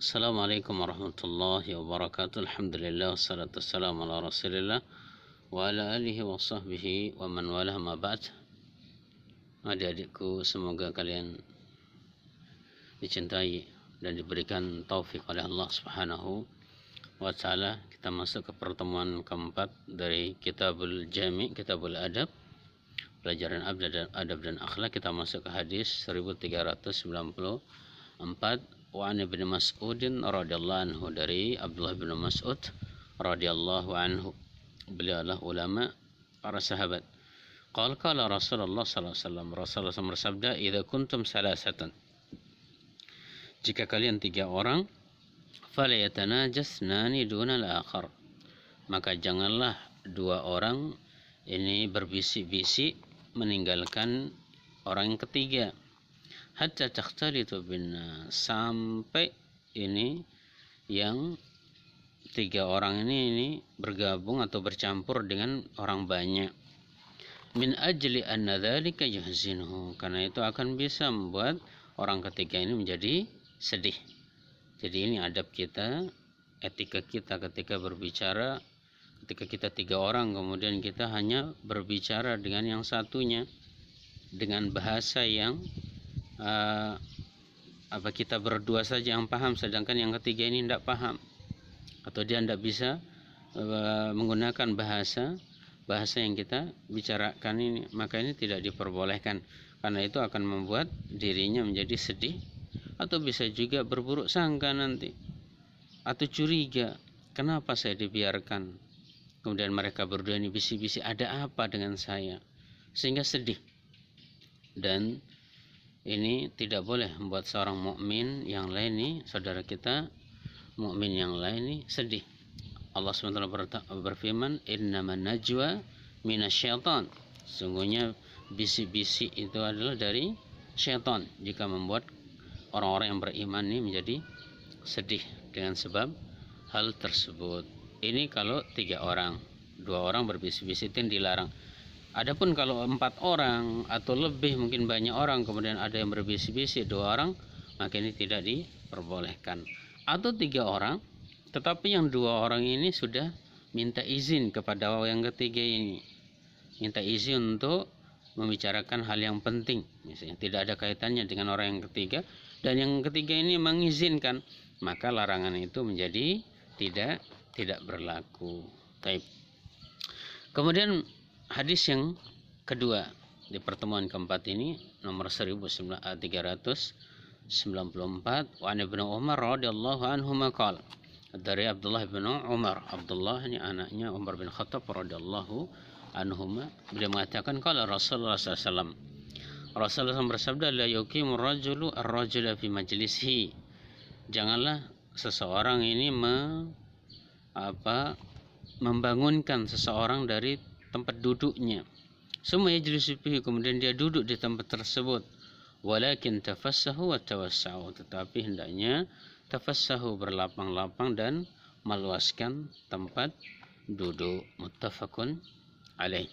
Assalamualaikum warahmatullahi wabarakatuh. Alhamdulillah wassalatu wassalamu ala Rasulillah wa ala alihi wa sahbihi wa man walah ma ba'd. Adik-adikku, semoga kalian dicintai dan diberikan taufik oleh Allah Subhanahu wa taala. Kita masuk ke pertemuan keempat dari Kitabul Jami', Kitabul Adab, pelajaran adab dan akhlak. Kita masuk ke hadis 1394. Wa an Ibnu Mas'udin radhiyallahu anhu, dari Abdullah bin Mas'ud radhiyallahu anhu. Beliau adalah ulama, para sahabat. Qala Rasulullah sallallahu alaihi wasallam, Rasulullah bersabda, "Idza kuntum salasatan," jika kalian 3 orang, fala yatanajasnani dunal akhar, maka janganlah 2 orang ini berbisik-bisik meninggalkan orang yang ketiga. Hatta takhtalitu binna, sampai ini yang 3 orang ini bergabung atau bercampur dengan orang banyak. Min ajli anna dzalika yahzinhu, karena itu akan bisa membuat orang ketiga ini menjadi sedih. Jadi ini adab kita, etika kita ketika berbicara. Ketika kita 3 orang kemudian kita hanya berbicara dengan yang satunya dengan bahasa yang kita berdua saja yang paham, sedangkan yang ketiga ini tidak paham, atau dia tidak bisa menggunakan bahasa yang kita bicarakan ini, maka ini tidak diperbolehkan, karena itu akan membuat dirinya menjadi sedih, atau bisa juga berburuk sangka nanti, atau curiga, kenapa saya dibiarkan, kemudian mereka berdua ini bisik-bisik, ada apa dengan saya, sehingga sedih. Dan ini tidak boleh membuat seorang mukmin yang lain nih, saudara kita mukmin yang lain nih sedih. Allah SWT berfirman, innaman najwa minasyaitan, sungguhnya bisik-bisik itu adalah dari syaitan, jika membuat orang-orang yang beriman ini menjadi sedih dengan sebab hal tersebut. Ini kalau 3 orang, 2 orang berbisik-bisik itu dilarang. Adapun kalau 4 orang atau lebih, mungkin banyak orang, kemudian ada yang berbisik-bisik 2 orang, maka ini tidak diperbolehkan. Atau 3 orang, tetapi yang 2 orang ini sudah minta izin kepada yang ketiga ini, minta izin untuk membicarakan hal yang penting, misalnya tidak ada kaitannya dengan orang yang ketiga, dan yang ketiga ini mengizinkan, maka larangan itu menjadi tidak berlaku. Baik. Kemudian hadis yang kedua di pertemuan keempat ini, nomor 1394, wa Ibnu Umar radhiyallahu anhu maqal, dari Abdullah bin Umar. Abdullah ini anaknya Umar bin Khattab radhiyallahu anhuma. Beliau mengatakan, qala Rasulullah sallallahu alaihi wasallam, Rasulullah SAW bersabda, la yuqimu rajulu ar-rajula fi majlisihi, janganlah seseorang ini membangunkan seseorang dari tempat duduknya. Summa yajlisu fihi, kemudian dia duduk di tempat tersebut. Walakin tafassahu wa tawassau, tetapi hendaknya tafassahu, berlapang-lapang dan meluaskan tempat duduk. Muttafaqun alaih.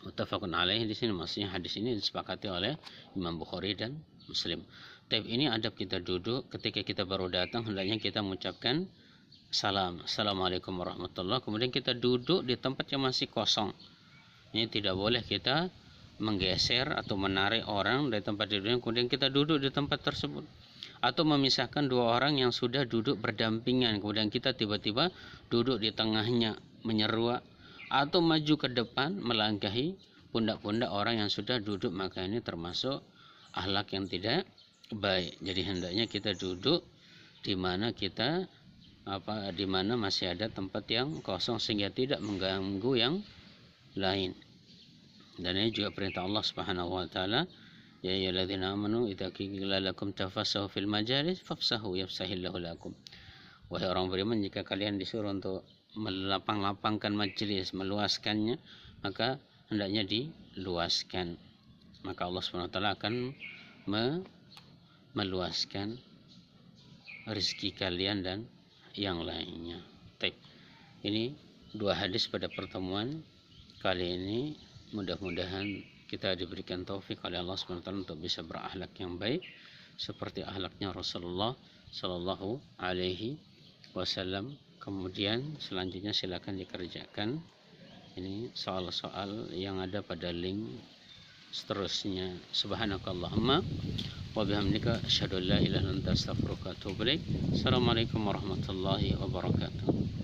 Muttafaqun alaih di sini maksudnya hadis ini disepakati oleh Imam Bukhari dan Muslim. Tapi ini adab kita duduk ketika kita baru datang, hendaknya kita mengucapkan salam, assalamualaikum warahmatullahi, kemudian kita duduk di tempat yang masih kosong. Ini tidak boleh kita menggeser atau menarik orang dari tempat duduknya, kemudian kita duduk di tempat tersebut, atau memisahkan 2 orang yang sudah duduk berdampingan, kemudian kita tiba-tiba duduk di tengahnya menyeruak, atau maju ke depan melangkahi pundak-pundak orang yang sudah duduk, maka ini termasuk akhlak yang tidak baik. Jadi hendaknya kita duduk di mana masih ada tempat yang kosong, sehingga tidak mengganggu yang lain. Dan ini juga perintah Allah Subhanahu wa taala, ya ayyuhalladzina amanu idza qila lakum tafassahu fil majalis fafsahu yafsahillahu lakum. Wahai orang beriman, jika kalian disuruh untuk melapang-lapangkan majelis, meluaskannya, maka hendaknya diluaskan, maka Allah Subhanahu wa taala akan meluaskan rezeki kalian dan yang lainnya. Baik. Ini 2 hadis pada pertemuan kali ini. Mudah-mudahan kita diberikan taufik oleh Allah SWT untuk bisa berakhlak yang baik seperti akhlaknya Rasulullah Sallallahu Alaihi Wasallam. Kemudian selanjutnya silakan dikerjakan ini soal-soal yang ada pada link seterusnya. Subhanakallahumma wa bihamdika asyhadu an la ilaha illa anta astaghfiruka wa atubu ilaik. Assalamualaikum warahmatullahi wabarakatuh.